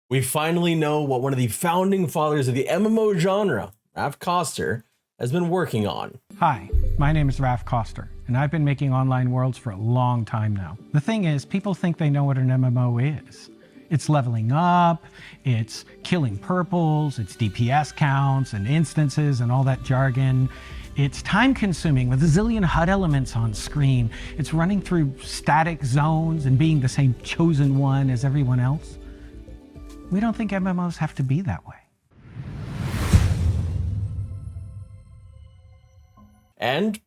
We finally know what one of the founding fathers of the MMO genre, Raph Koster, has been working on. Hi, my name is Raph Koster, and I've been making online worlds for a long time now. The thing is, people think they know what an MMO is. It's leveling up, it's killing purples, it's DPS counts and instances and all that jargon. It's time consuming with a zillion HUD elements on screen. It's running through static zones and being the same chosen one as everyone else. We don't think MMOs have to be that way. And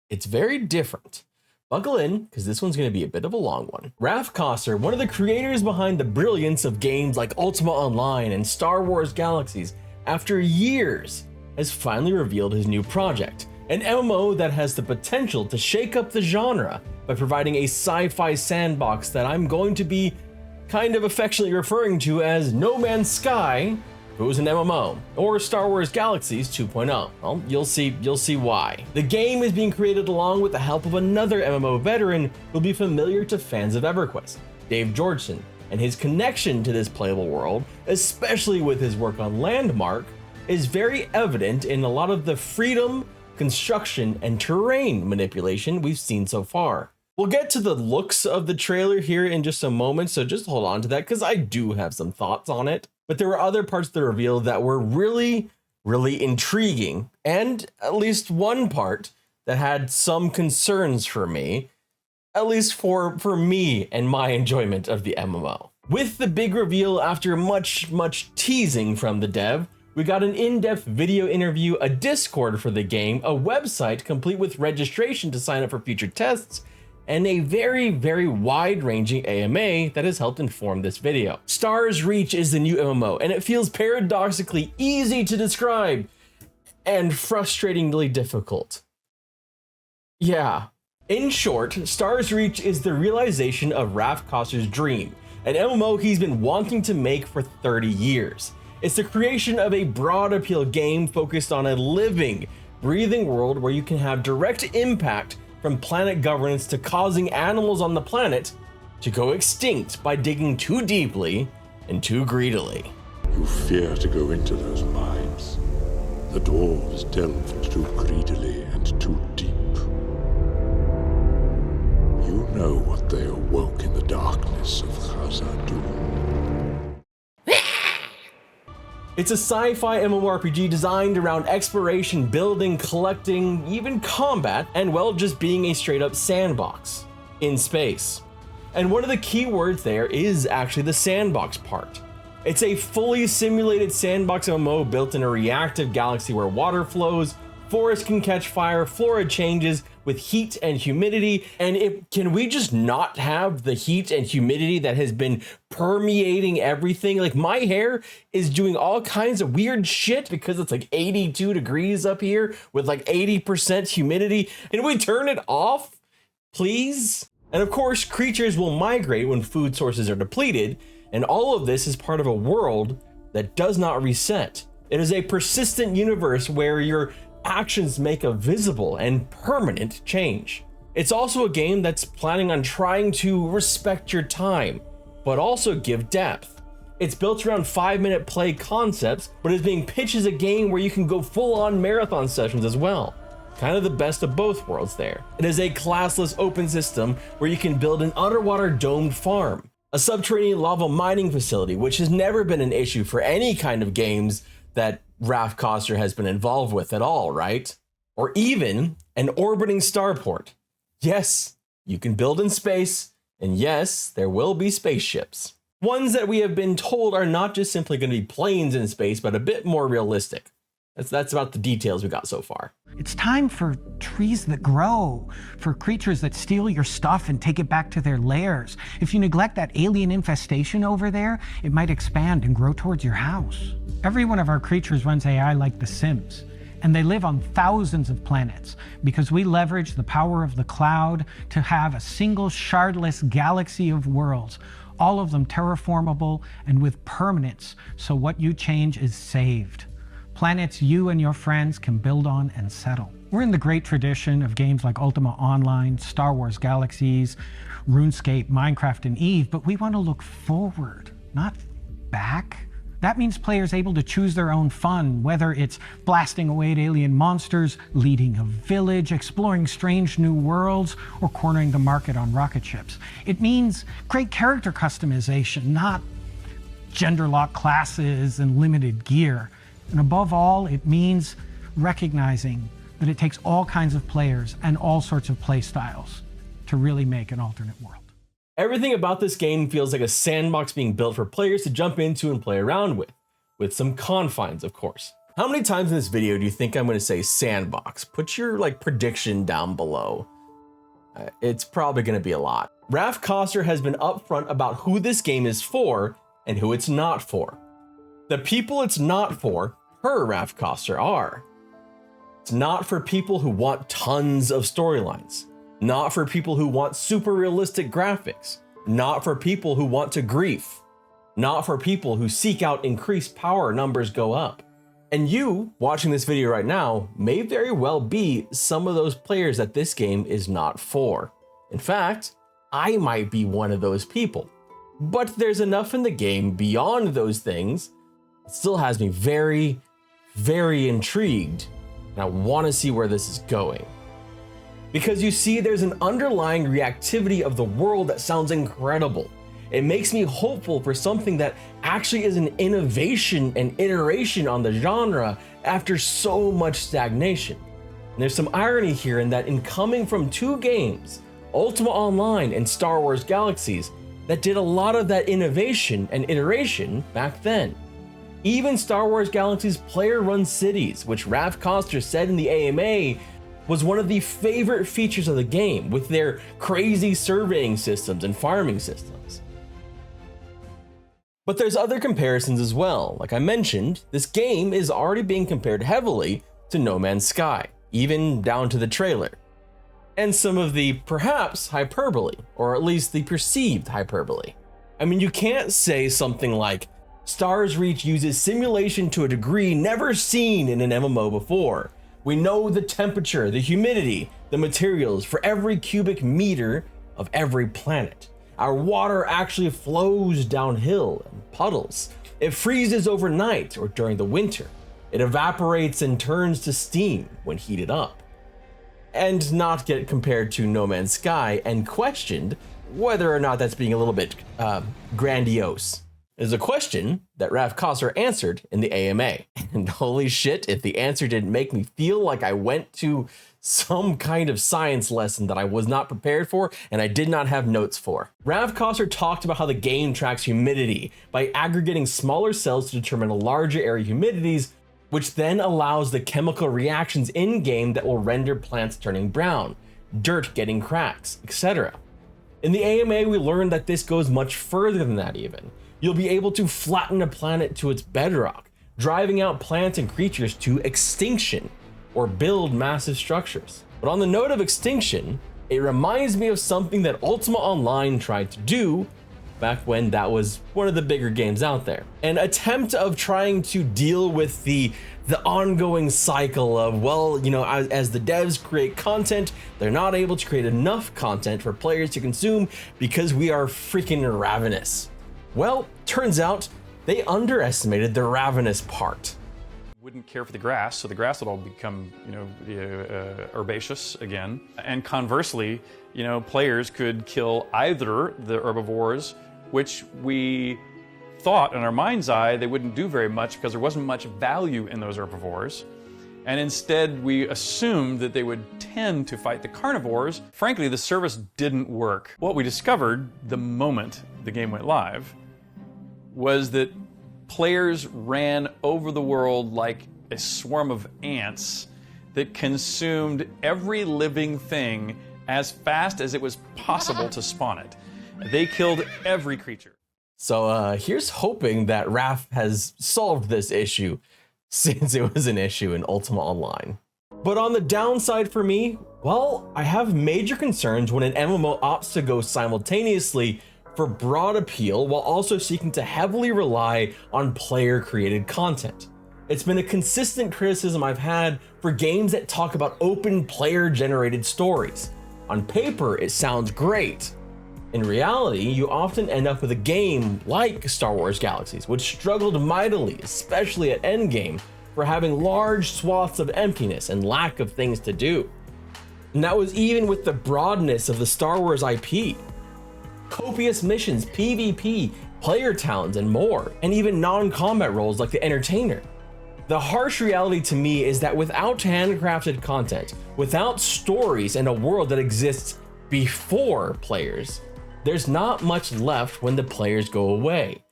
it's very different. Buckle in, because this one's going to be a bit of a long one. Raph Koster, one of the creators behind the brilliance of games like Ultima Online and Star Wars Galaxies, after years, has finally revealed his new project, an MMO that has the potential to shake up the genre by providing a sci-fi sandbox that I'm going to be kind of affectionately referring to as No Man's Sky, if it was an MMO, or Star Wars Galaxies 2.0. Well, you'll see why. The game is being created along with the help of another MMO veteran who'll be familiar to fans of EverQuest, Dave Georgeson, and his connection to this playable world, especially with his work on Landmark, is very evident in a lot of the freedom, construction, and terrain manipulation we've seen so far. We'll get to the looks of the trailer here in just a moment, so just hold on to that because I do have some thoughts on it. But there were other parts of the reveal that were really, really intriguing, and at least one part that had some concerns for me, at least for me and my enjoyment of the MMO. With the big reveal after much teasing from the dev, we got an in-depth video interview, a Discord for the game, a website complete with registration to sign up for future tests, and a very wide-ranging AMA that has helped inform this video. Stars Reach is the new MMO, and it feels paradoxically easy to describe and frustratingly difficult. Yeah. In short, Stars Reach is the realization of Raph Koster's dream, an MMO he's been wanting to make for 30 years. It's the creation of a broad appeal game focused on a living, breathing world where you can have direct impact from planet governance to causing animals on the planet to go extinct by digging too deeply and too greedily. You fear to go into those mines. The dwarves delved too greedily and too deep. You know what they awoke in the darkness of Khazad-dûm. It's a sci-fi MMORPG designed around exploration, building, collecting, even combat, and well, just being a straight up sandbox in space. And one of the key words there is actually the sandbox part. It's a fully simulated sandbox MMO built in a reactive galaxy where water flows, forests can catch fire, flora changes with heat and humidity, and can we just not have the heat and humidity that has been permeating everything? Like, my hair is doing all kinds of weird shit because it's like 82 degrees up here with like 80% humidity. Can we turn it off, please? And of course, creatures will migrate when food sources are depleted, and all of this is part of a world that does not reset. It is a persistent universe where your actions make a visible and permanent change. It's also a game that's planning on trying to respect your time, but also give depth. It's built around 5-minute play concepts, but is being pitched as a game where you can go full-on marathon sessions as well. Kind of the best of both worlds there. It is a classless open system where you can build an underwater domed farm, a subterranean lava mining facility, which has never been an issue for any kind of games that Raph Koster has been involved with at all, right? Or even an orbiting starport. Yes, you can build in space, and yes, there will be spaceships. Ones that we have been told are not just simply going to be planes in space, but a bit more realistic. That's about the details we got so far. It's time for trees that grow, for creatures that steal your stuff and take it back to their lairs. If you neglect that alien infestation over there, it might expand and grow towards your house. Every one of our creatures runs AI like The Sims, and they live on thousands of planets because we leverage the power of the cloud to have a single shardless galaxy of worlds, all of them terraformable and with permanence, so what you change is saved. Planets you and your friends can build on and settle. We're in the great tradition of games like Ultima Online, Star Wars Galaxies, RuneScape, Minecraft, and Eve, but we want to look forward, not back. That means players able to choose their own fun, whether it's blasting away at alien monsters, leading a village, exploring strange new worlds, or cornering the market on rocket ships. It means great character customization, not gender-locked classes and limited gear. And above all, it means recognizing that it takes all kinds of players and all sorts of play styles to really make an alternate world. Everything about this game feels like a sandbox being built for players to jump into and play around with some confines, of course. How many times in this video do you think I'm going to say sandbox? Put your prediction down below. It's probably going to be a lot. Raph Koster has been upfront about who this game is for and who it's not for. The people it's not for, per Raph Koster, are: it's not for people who want tons of storylines. Not for people who want super realistic graphics. Not for people who want to grief. Not for people who seek out increased power numbers go up. And you, watching this video right now, may very well be some of those players that this game is not for. In fact, I might be one of those people. But there's enough in the game beyond those things that still has me very, very intrigued, and I want to see where this is going. Because you see, there's an underlying reactivity of the world that sounds incredible. It makes me hopeful for something that actually is an innovation and iteration on the genre after so much stagnation. And there's some irony here in that, in coming from two games, Ultima Online and Star Wars Galaxies, that did a lot of that innovation and iteration back then. Even Star Wars Galaxies player-run cities, which Raph Koster said in the AMA was one of the favorite features of the game, with their crazy surveying systems and farming systems. But there's other comparisons as well. Like I mentioned, this game is already being compared heavily to No Man's Sky, even down to the trailer. And some of the perhaps hyperbole, or at least the perceived hyperbole. I mean, you can't say something like, Stars Reach uses simulation to a degree never seen in an MMO before. We know the temperature, the humidity, the materials for every cubic meter of every planet. Our water actually flows downhill in puddles. It freezes overnight or during the winter. It evaporates and turns to steam when heated up. And not get compared to No Man's Sky and questioned whether or not that's being a little bit grandiose. Is a question that Raph Koster answered in the AMA. And holy shit, if the answer didn't make me feel like I went to some kind of science lesson that I was not prepared for and I did not have notes for. Raph Koster talked about how the game tracks humidity by aggregating smaller cells to determine a larger area humidities, which then allows the chemical reactions in-game that will render plants turning brown, dirt getting cracks, etc. In the AMA, we learned that this goes much further than that even. You'll be able to flatten a planet to its bedrock, driving out plants and creatures to extinction, or build massive structures. But on the note of extinction, it reminds me of something that Ultima Online tried to do back when that was one of the bigger games out there. An attempt of trying to deal with the ongoing cycle of, well, you know, as the devs create content, they're not able to create enough content for players to consume because we are freaking ravenous. Well, turns out they underestimated the ravenous part. Wouldn't care for the grass, so the grass would all become, herbaceous again. And conversely, players could kill either the herbivores, which we thought in our mind's eye they wouldn't do very much because there wasn't much value in those herbivores. And instead, we assumed that they would tend to fight the carnivores. Frankly, the service didn't work. What we discovered the moment the game went live was that players ran over the world like a swarm of ants that consumed every living thing as fast as it was possible to spawn it. They killed every creature. So here's hoping that Raph has solved this issue, since it was an issue in Ultima Online. But on the downside for me, well, I have major concerns when an MMO opts to go simultaneously for broad appeal while also seeking to heavily rely on player-created content. It's been a consistent criticism I've had for games that talk about open player-generated stories. On paper, it sounds great, In reality, you often end up with a game like Star Wars Galaxies, which struggled mightily, especially at endgame, for having large swaths of emptiness and lack of things to do. And that was even with the broadness of the Star Wars IP. Copious missions, PvP, player towns, and more, and even non-combat roles like the Entertainer. The harsh reality to me is that without handcrafted content, without stories and a world that exists before players, there's not much left when the players go away.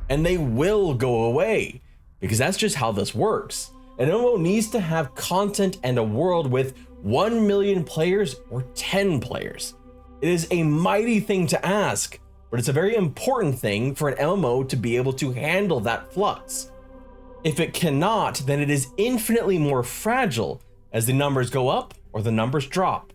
And they will go away, because that's just how this works. An MMO needs to have content and a world with 1 million players or 10 players. It is a mighty thing to ask, but it's a very important thing for an MMO to be able to handle that flux. If it cannot, then it is infinitely more fragile as the numbers go up or the numbers drop.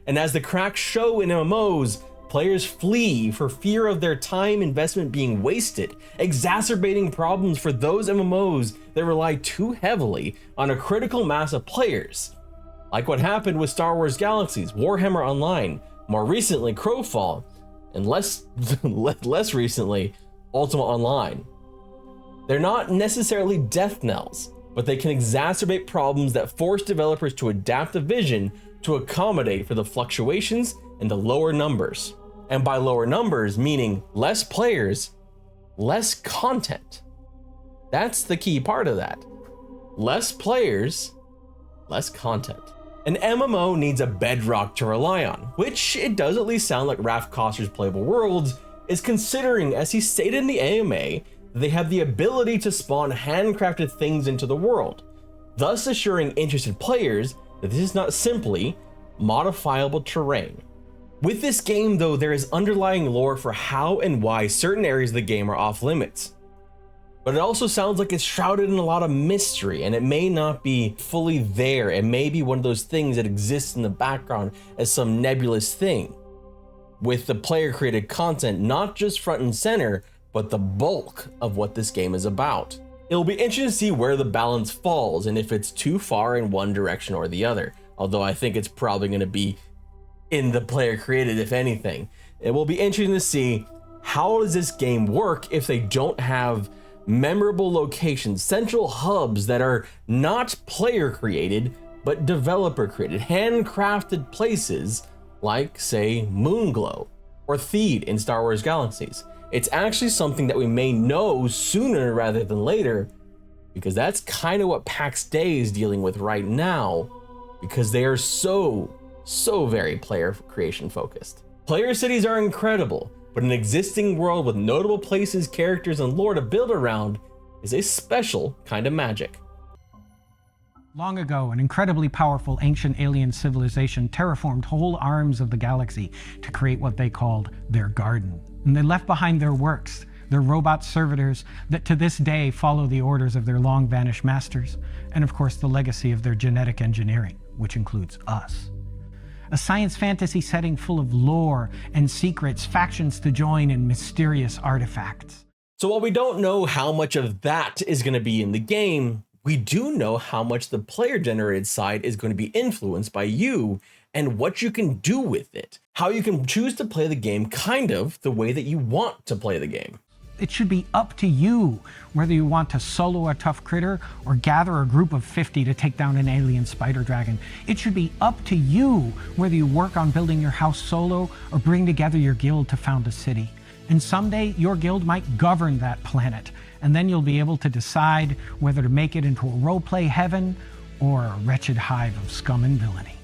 And as the cracks show in MMOs, players flee for fear of their time investment being wasted, exacerbating problems for those MMOs that rely too heavily on a critical mass of players. Like what happened with Star Wars Galaxies, Warhammer Online, more recently Crowfall, and less recently Ultima Online. They're not necessarily death knells, but they can exacerbate problems that force developers to adapt the vision to accommodate for the fluctuations and the lower numbers. And by lower numbers, meaning less players, less content. That's the key part of that. Less players, less content. An MMO needs a bedrock to rely on, which it does at least sound like Raph Koster's Playable Worlds is considering, as he stated in the AMA, that they have the ability to spawn handcrafted things into the world, thus assuring interested players that this is not simply modifiable terrain. With this game though, there is underlying lore for how and why certain areas of the game are off limits. But it also sounds like it's shrouded in a lot of mystery, and it may not be fully there. It may be one of those things that exists in the background as some nebulous thing, with the player created content not just front and center, but the bulk of what this game is about. It'll be interesting to see where the balance falls and if it's too far in one direction or the other, although I think it's probably going to be in the player created, if anything. It will be interesting to see how does this game work if they don't have memorable locations, central hubs that are not player created, but developer created, handcrafted places like, say, Moonglow or Theed in Star Wars Galaxies. It's actually something that we may know sooner rather than later, because that's kind of what PAX Day is dealing with right now, because they are so very player creation focused. Player cities are incredible, but an existing world with notable places, characters, and lore to build around is a special kind of magic. Long ago, an incredibly powerful ancient alien civilization terraformed whole arms of the galaxy to create what they called their garden. And they left behind their works, their robot servitors that to this day follow the orders of their long vanished masters, and of course the legacy of their genetic engineering, which includes us. A science fantasy setting full of lore and secrets, factions to join, and mysterious artifacts. So while we don't know how much of that is going to be in the game, we do know how much the player-generated side is going to be influenced by you and what you can do with it. How you can choose to play the game kind of the way that you want to play the game. It should be up to you whether you want to solo a tough critter or gather a group of 50 to take down an alien spider dragon. It should be up to you whether you work on building your house solo or bring together your guild to found a city. And someday your guild might govern that planet, and then you'll be able to decide whether to make it into a roleplay heaven or a wretched hive of scum and villainy.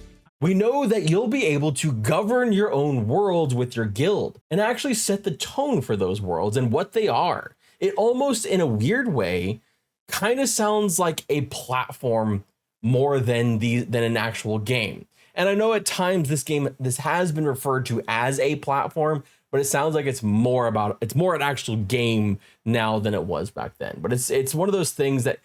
We know that you'll be able to govern your own worlds with your guild and actually set the tone for those worlds and what they are. It almost, in a weird way, kind of sounds like a platform more than an actual game. And I know at times this has been referred to as a platform, but it sounds like it's more an actual game now than it was back then. But it's one of those things that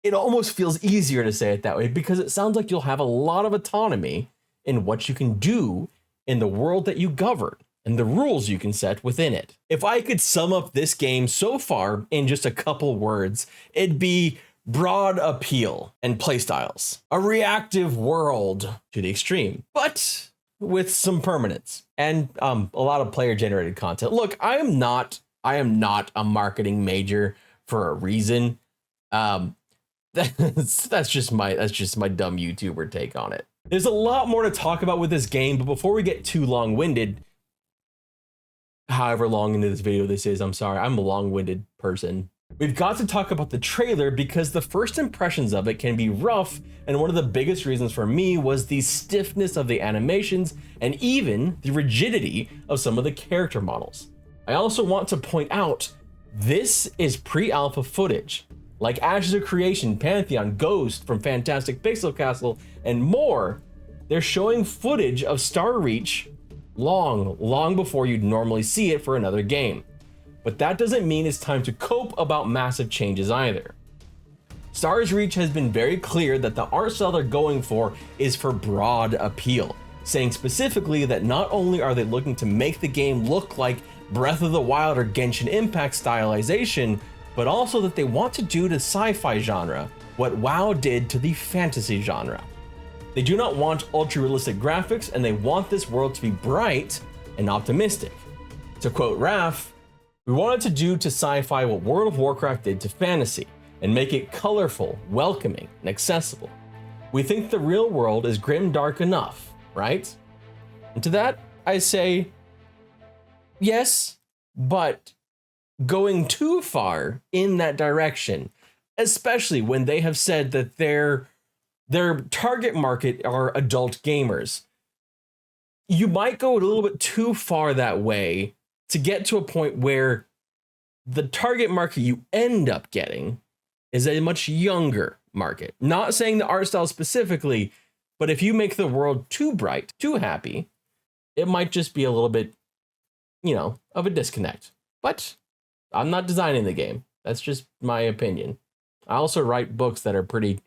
it almost feels easier to say it that way, because it sounds like you'll have a lot of autonomy in what you can do in the world that you govern and the rules you can set within it. If I could sum up this game so far in just a couple words, it'd be broad appeal and playstyles. A reactive world to the extreme, but with some permanence and a lot of player generated content. Look, I am not a marketing major for a reason. That's just my dumb YouTuber take on it. There's a lot more to talk about with this game, but before we get too long-winded, however long into this video this is, I'm sorry, I'm a long-winded person. We've got to talk about the trailer because the first impressions of it can be rough, and one of the biggest reasons for me was the stiffness of the animations and even the rigidity of some of the character models. I also want to point out, this is pre-alpha footage. Like Ashes of Creation, Pantheon, Ghost from Fantastic Pixel Castle, and more, they're showing footage of Star Reach long before you'd normally see it for another game. But that doesn't mean it's time to cope about massive changes either. Star's Reach has been very clear that the art style they're going for is for broad appeal, saying specifically that not only are they looking to make the game look like Breath of the Wild or Genshin Impact stylization, but also that they want to do to sci-fi genre what WoW did to the fantasy genre. They do not want ultra-realistic graphics, and they want this world to be bright and optimistic. To quote Raph, "We wanted to do to sci-fi what World of Warcraft did to fantasy, and make it colorful, welcoming, and accessible. We think the real world is grim dark enough, right?" And to that, I say, yes, but going too far in that direction, especially when they have said that their target market are adult gamers, you might go a little bit too far that way to get to a point where the target market you end up getting is a much younger market. Not saying the art style specifically, but if you make the world too bright, too happy, it might just be a little bit, of a disconnect. But I'm not designing the game. That's just my opinion. I also write books that are pretty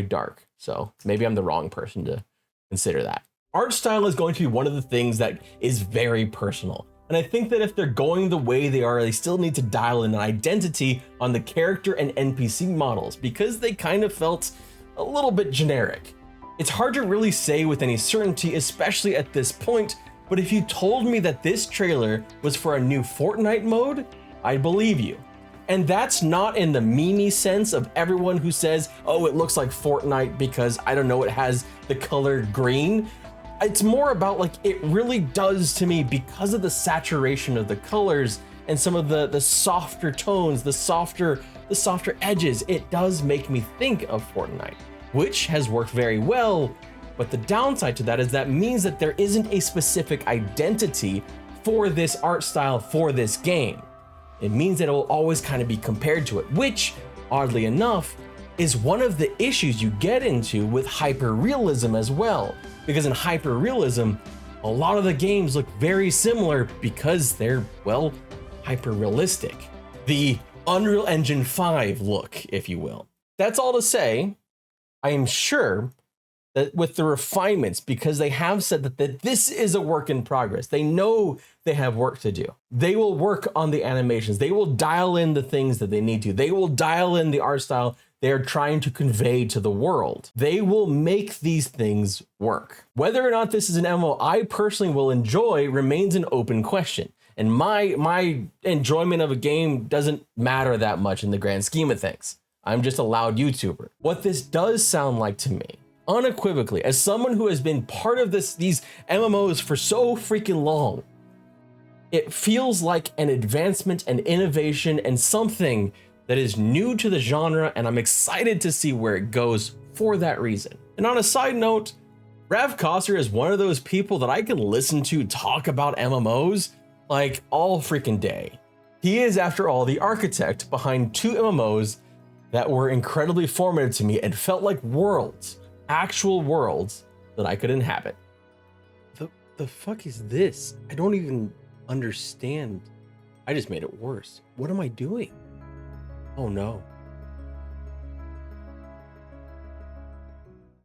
dark, so maybe I'm the wrong person to consider that. Art style is going to be one of the things that is very personal. And I think that if they're going the way they are, they still need to dial in an identity on the character and NPC models because they kind of felt a little bit generic. It's hard to really say with any certainty, especially at this point, but if you told me that this trailer was for a new Fortnite mode, I'd believe you. And that's not in the meme sense of everyone who says, oh, it looks like Fortnite because, I don't know, it has the color green. It's more about like, it really does to me because of the saturation of the colors and some of the softer tones, the softer edges. It does make me think of Fortnite, which has worked very well. But the downside to that is that means that there isn't a specific identity for this art style for this game. It means that it will always kind of be compared to it, which, oddly enough, is one of the issues you get into with hyper-realism as well. Because in hyper-realism, a lot of the games look very similar because they're, well, hyper-realistic. The Unreal Engine 5 look, if you will. That's all to say, I am sure that with the refinements, because they have said that this is a work in progress, they know they have work to do. They will work on the animations. They will dial in the things that they need to. They will dial in the art style they are trying to convey to the world. They will make these things work. Whether or not this is an MMO I personally will enjoy remains an open question. And my enjoyment of a game doesn't matter that much in the grand scheme of things. I'm just a loud YouTuber. What this does sound like to me, unequivocally, as someone who has been part of these MMOs for so freaking long, it feels like an advancement and innovation and something that is new to the genre, and I'm excited to see where it goes for that reason. And on a side note, Raph Koster is one of those people that I can listen to talk about MMOs like all freaking day. He is, after all, the architect behind 2 MMOs that were incredibly formative to me and felt like worlds, actual worlds that I could inhabit. The fuck is this? I don't even understand. I just made it worse. What am I doing? Oh no.